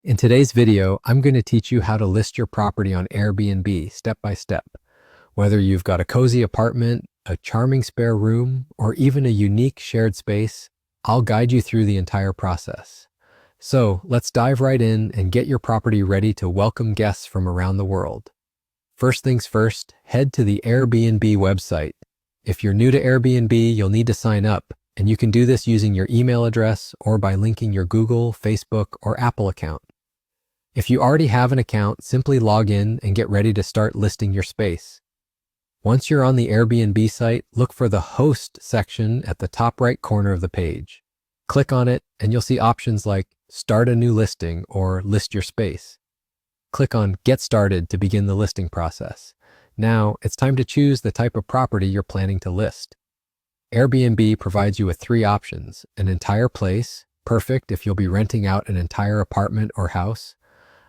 In today's video, I'm going to teach you how to list your property on Airbnb step by step. Whether you've got a cozy apartment, a charming spare room, or even a unique shared space, I'll guide you through the entire process. So let's dive right in and get your property ready to welcome guests from around the world. First things first, head to the Airbnb website. If you're new to Airbnb, you'll need to sign up, and you can do this using your email address or by linking your Google, Facebook, or Apple account. If you already have an account, simply log in and get ready to start listing your space. Once you're on the Airbnb site, look for the Host section at the top right corner of the page. Click on it and you'll see options like Start a new listing or List your space. Click on Get Started to begin the listing process. Now, it's time to choose the type of property you're planning to list. Airbnb provides you with 3 options: an entire place, perfect if you'll be renting out an entire apartment or house;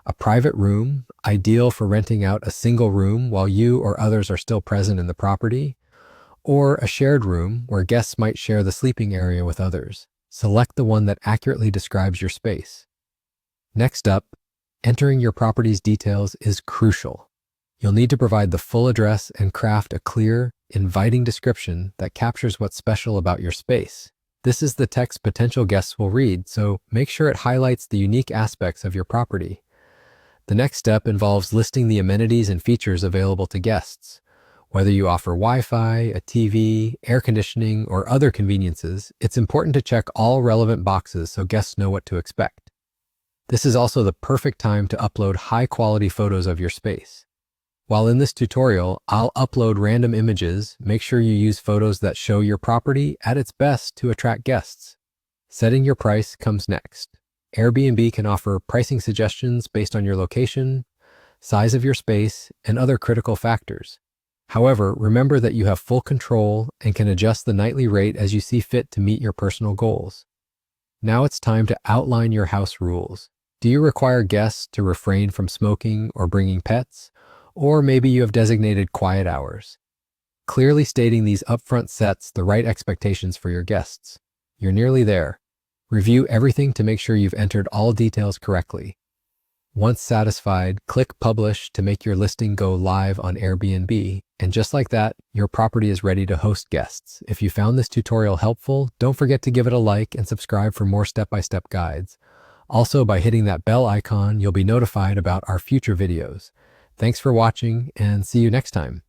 a private room, ideal for renting out a single room while you or others are still present in the property; or a shared room where guests might share the sleeping area with others. Select the one that accurately describes your space. Next up, entering your property's details is crucial. You'll need to provide the full address and craft a clear, inviting description that captures what's special about your space. This is the text potential guests will read, so make sure it highlights the unique aspects of your property. The next step involves listing the amenities and features available to guests. Whether you offer Wi-Fi, a TV, air conditioning, or other conveniences, it's important to check all relevant boxes so guests know what to expect. This is also the perfect time to upload high-quality photos of your space. While in this tutorial, I'll upload random images. Make sure you use photos that show your property at its best to attract guests. Setting your price comes next. Airbnb can offer pricing suggestions based on your location, size of your space, and other critical factors. However, remember that you have full control and can adjust the nightly rate as you see fit to meet your personal goals. Now it's time to outline your house rules. Do you require guests to refrain from smoking or bringing pets? Or maybe you have designated quiet hours. Clearly stating these upfront sets the right expectations for your guests. You're nearly there. Review everything to make sure you've entered all details correctly. Once satisfied, click Publish to make your listing go live on Airbnb. And just like that, your property is ready to host guests. If you found this tutorial helpful, don't forget to give it a like and subscribe for more step-by-step guides. Also, by hitting that bell icon, you'll be notified about our future videos. Thanks for watching and see you next time.